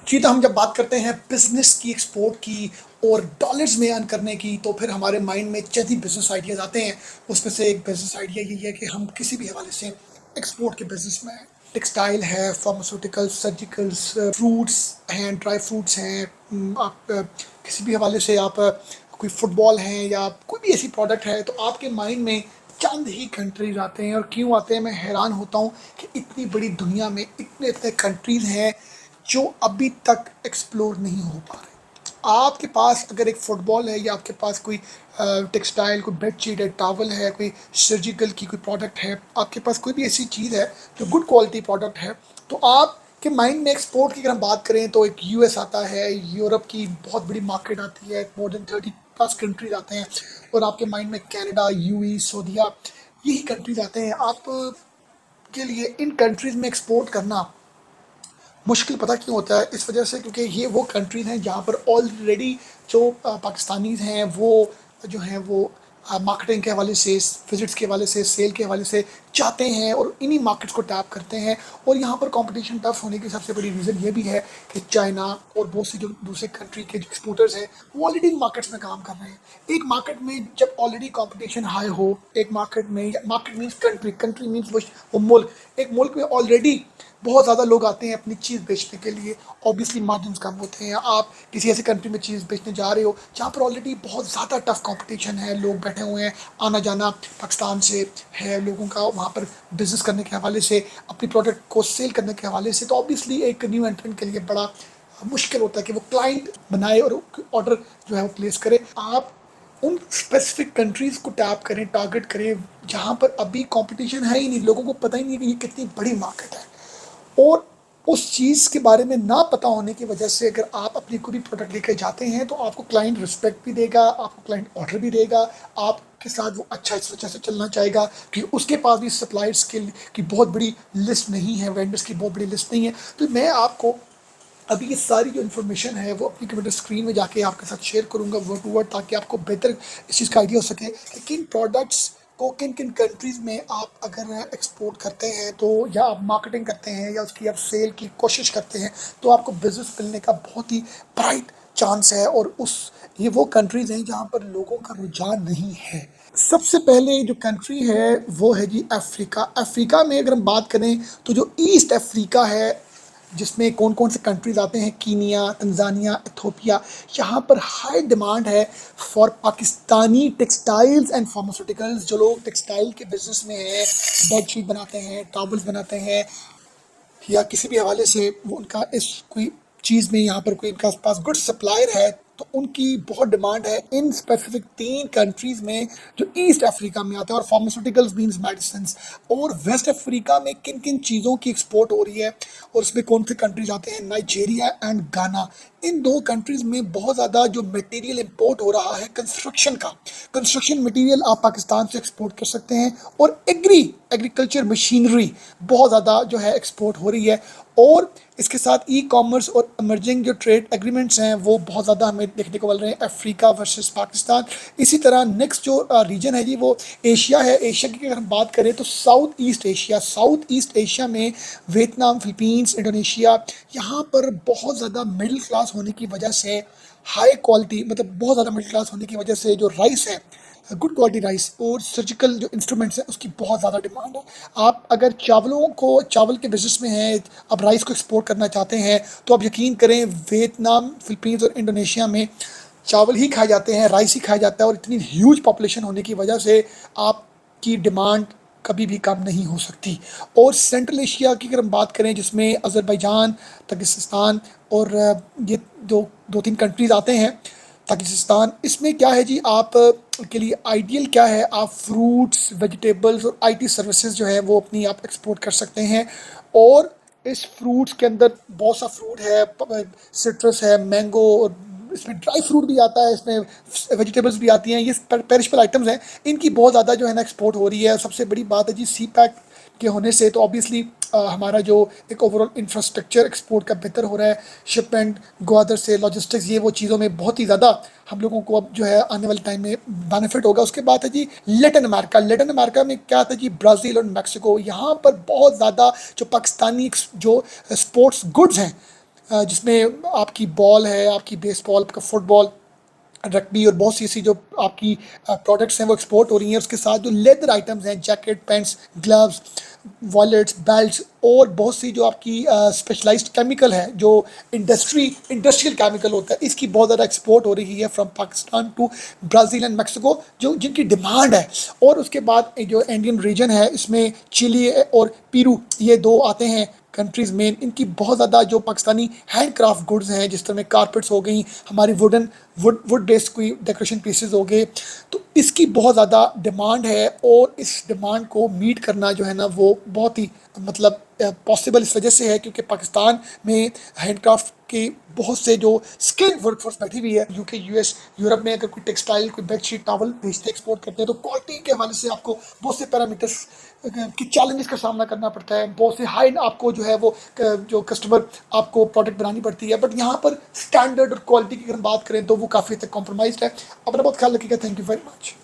जी, तो हम जब बात करते हैं बिज़नेस की, एक्सपोर्ट की और डॉलर्स में अर्न करने की, तो फिर हमारे माइंड में चंद ही बिज़नेस आइडियाज़ आते हैं। उसमें से एक बिज़नेस आइडिया यही है कि हम किसी भी हवाले से एक्सपोर्ट के बिज़नेस में आएँ। टेक्सटाइल है, फार्मास्यूटिकल्स, सर्जिकल्स, फ्रूट्स हैं, ड्राई फ्रूट्स हैं। आप किसी भी हवाले से आप कोई फुटबॉल है या कोई भी ऐसी प्रोडक्ट है, तो आपके माइंड में चंद ही कंट्रीज़ आते हैं। और क्यों आते हैं, मैं हैरान होता हूँ कि इतनी बड़ी दुनिया में इतने-इतने कंट्रीज़ हैं जो अभी तक एक्सप्लोर नहीं हो पा रहे। आपके पास अगर एक फुटबॉल है या आपके पास कोई टेक्सटाइल, कोई बेडशीट है, टॉवल है, कोई सर्जिकल की कोई प्रोडक्ट है, आपके पास कोई भी ऐसी चीज़ है जो गुड क्वालिटी प्रोडक्ट है, तो आपके माइंड में एक्सपोर्ट की अगर हम बात करें तो एक यूएस आता है, यूरोप की बहुत बड़ी मार्केट आती है, मोर देन 30+ कंट्रीज आते हैं। और आपके माइंड में कनाडा, यूएई, सऊदीया, यही कंट्रीज आते हैं। आप के लिए इन कंट्रीज में एक्सपोर्ट करना मुश्किल पता क्यों होता है? इस वजह से क्योंकि ये वो कंट्रीज़ हैं जहाँ पर ऑलरेडी जो पाकिस्तानीज़ हैं वो जो हैं वो मार्केटिंग के हवाले से, विजिट्स के हवाले से, सेल के हवाले से चाहते हैं और इन्हीं मार्केट्स को टैप करते हैं। और यहाँ पर कंपटीशन टफ होने की सबसे बड़ी रीज़न ये भी है कि चाइना और बहुत सी जो दूसरे कंट्री के जो एक्सपोर्टर्स हैं वो ऑलरेडी इन मार्केट्स में काम कर रहे हैं। एक मार्केट में जब ऑलरेडी कंपटीशन हाई हो, एक मार्केट में, market means country, country means वो मुल्क, एक मुल्क में ऑलरेडी बहुत ज़्यादा लोग आते हैं अपनी चीज़ बेचने के लिए। ऑब्वियसली मार्जिन्स कम होते हैं। आप किसी ऐसी कंट्री में चीज़ बेचने जा रहे हो जहाँ पर ऑलरेडी बहुत ज़्यादा टफ कंपटीशन है, लोग बैठे हुए हैं, आना जाना पाकिस्तान से है लोगों का, वहाँ पर बिज़नेस करने के हवाले से, अपनी प्रोडक्ट को सेल करने के हवाले से, तो ऑब्वियसली एक न्यू एंट्रेंट के लिए बड़ा मुश्किल होता है कि वो क्लाइंट बनाए और ऑर्डर जो है वो प्लेस करे। आप उन स्पेसिफिक कंट्रीज़ को टैप करें, टारगेट करें जहाँ पर अभी कंपटीशन है ही नहीं, लोगों को पता ही नहीं है कि ये कितनी बड़ी मार्केट है। और उस चीज़ के बारे में ना पता होने की वजह से अगर आप अपनी कोई भी प्रोडक्ट लेकर जाते हैं तो आपको क्लाइंट रिस्पेक्ट भी देगा, आपको क्लाइंट ऑर्डर भी देगा, आपके साथ वो अच्छा इस वजह से चलना चाहेगा कि उसके पास भी सप्लायर्स की बहुत बड़ी लिस्ट नहीं है, वेंडर्स की बहुत बड़ी लिस्ट नहीं है। तो मैं आपको अभी ये सारी जो इन्फॉर्मेशन है वो अपनी कंप्यूटर स्क्रीन में जाके आपके साथ शेयर करूंगा वर्ड टू वर्ड, ताकि आपको बेहतर इस चीज़ का आइडिया हो सके कि किन प्रोडक्ट्स को किन किन कंट्रीज़ में आप अगर एक्सपोर्ट करते हैं तो, या आप मार्केटिंग करते हैं या उसकी आप सेल की कोशिश करते हैं, तो आपको बिजनेस मिलने का बहुत ही ब्राइट चांस है। और उस ये वो कंट्रीज़ हैं जहाँ पर लोगों का रुझान नहीं है। सबसे पहले जो कंट्री है वो है जी अफ्रीका। अफ्रीका में अगर हम बात करें तो जो ईस्ट अफ्रीका है, जिसमें कौन कौन से कंट्रीज आते हैं, कीनिया, तंजानिया, इथोपिया, यहाँ पर हाई डिमांड है for Pakistani textiles and pharmaceuticals. जो लोग टेक्सटाइल के बिजनेस में हैं, बेडशीट बनाते हैं, टॉवल्स बनाते हैं, या किसी भी हवाले से वो उनका इस कोई चीज़ में यहाँ पर कोई इनका पास गुड सप्लायर है, तो उनकी बहुत डिमांड है इन स्पेसिफिक 3 कंट्रीज़ में जो ईस्ट अफ्रीका में आते हैं। और फार्मास्यूटिकल्स मीन्स मेडिसिन। और वेस्ट अफ्रीका में किन किन चीज़ों की एक्सपोर्ट हो रही है और उसमें कौन से कंट्रीज आते हैं, नाइजीरिया एंड गाना। इन 2 कंट्रीज़ में बहुत ज़्यादा जो मटेरियल इंपोर्ट हो रहा है कंस्ट्रक्शन का, कंस्ट्रक्शन मटेरियल आप पाकिस्तान से एक्सपोर्ट कर सकते हैं। और एग्रीकल्चर मशीनरी बहुत ज़्यादा जो है एक्सपोर्ट हो रही है। और इसके साथ ई कॉमर्स और इमर्जिंग जो ट्रेड एग्रीमेंट्स हैं वो बहुत ज़्यादा हमें देखने को मिल रहे हैं, अफ्रीका वर्सेस पाकिस्तान। इसी तरह नेक्स्ट जो रीजन है जी वो एशिया है। एशिया की अगर हम बात करें तो साउथ ईस्ट एशिया में वियतनाम, फिलीपींस, इंडोनेशिया, यहाँ पर बहुत ज़्यादा मिडिल क्लास होने की वजह से, हाई क्वालिटी मतलब बहुत ज़्यादा मिडिल क्लास होने की वजह से जो राइस है, गुड क्वालिटी राइस और सर्जिकल जो इंस्ट्रूमेंट्स हैं उसकी बहुत ज़्यादा डिमांड है। आप अगर चावल के बिजनेस में हैं, आप राइस को एक्सपोर्ट करना चाहते हैं, तो आप यकीन करें वियतनाम, फिलीपींस और इंडोनेशिया में चावल ही खाए जाते हैं, राइस ही खाया जाता है। और इतनी ह्यूज पॉपुलेशन होने की वजह से आपकी डिमांड कभी भी कम नहीं हो सकती। और सेंट्रल एशिया की अगर हम बात करें जिसमें अज़रबैजान, तजिकिस्तान और ये दो तीन कंट्रीज़ आते हैं, पाकिस्तान, इसमें क्या है जी, आप के लिए आइडियल क्या है, आप फ्रूट्स, वेजिटेबल्स और आईटी सर्विसेज जो है वो अपनी आप एक्सपोर्ट कर सकते हैं। और इस फ्रूट्स के अंदर बहुत सा फ्रूट है, सिट्रस है, मैंगो, और इसमें ड्राई फ्रूट भी आता है, इसमें वेजिटेबल्स भी आती हैं, ये पेरिशेबल आइटम्स हैं, इनकी बहुत ज़्यादा जो है ना एक्सपोर्ट हो रही है। सबसे बड़ी बात है जी सी पैक के होने से तो ऑब्वियसली हमारा जो एक ओवरऑल इंफ्रास्ट्रक्चर एक्सपोर्ट का बेहतर हो रहा है, शिपमेंट, ग्वादर से लॉजिस्टिक्स, ये वो चीज़ों में बहुत ही ज़्यादा हम लोगों को अब जो है आने वाले टाइम में बेनिफिट होगा। उसके बाद है जी लेटिन अमेरिका में क्या था जी, ब्राज़ील और मैक्सिको, यहाँ पर बहुत ज़्यादा जो पाकिस्तानी जो स्पोर्ट्स गुड्स हैं जिसमें आपकी बॉल है, आपकी बेसबॉल, आपका फुटबॉल, रग्बी और बहुत सी ऐसी जो आपकी प्रोडक्ट्स हैं वो एक्सपोर्ट हो रही हैं। उसके साथ जो लेदर आइटम्स हैं, jacket, pants, gloves, wallets, belts और बहुत सी जो आपकी स्पेशलाइज्ड केमिकल है, जो इंडस्ट्रियल केमिकल होता है, इसकी बहुत ज़्यादा एक्सपोर्ट हो रही है from Pakistan to Brazil and Mexico, जो जिनकी डिमांड है। और उसके बाद जो इंडियन रीजन है, इसमें चिली और पेरू, ये दो आते हैं कंट्रीज़ मेन। इनकी बहुत ज़्यादा जो पाकिस्तानी हैंड क्राफ्ट गुड्स हैं, जिस तरह कारपेट्स हो गई, हमारी वुड बेस्ड कोई डेकोरेशन पीसेस हो गए, तो इसकी बहुत ज़्यादा डिमांड है। और इस डिमांड को मीट करना जो है ना वो बहुत ही मतलब पॉसिबल इस वजह से है क्योंकि पाकिस्तान में हैंडक्राफ्ट के बहुत से जो स्किल्ड वर्कफोर्स बैठी हुई है। यूके, यूएस, यूरोप में अगर कोई टेक्सटाइल, कोई बेडशीट, टॉवल भेजते एक्सपोर्ट करते हैं तो क्वालिटी के हवाले से आपको बहुत से पैरामीटर्स की चैलेंजेस का सामना करना पड़ता है। बहुत से हाई आपको जो है वो जो कस्टमर आपको प्रोडक्ट बनानी पड़ती है। बट यहाँ पर स्टैंडर्ड और क्वालिटी की अगर हम बात करें तो वो काफ़ी हद तक कॉम्प्रोमाइज़ है। अपना बहुत ख्याल रखिएगा। Thank you very much.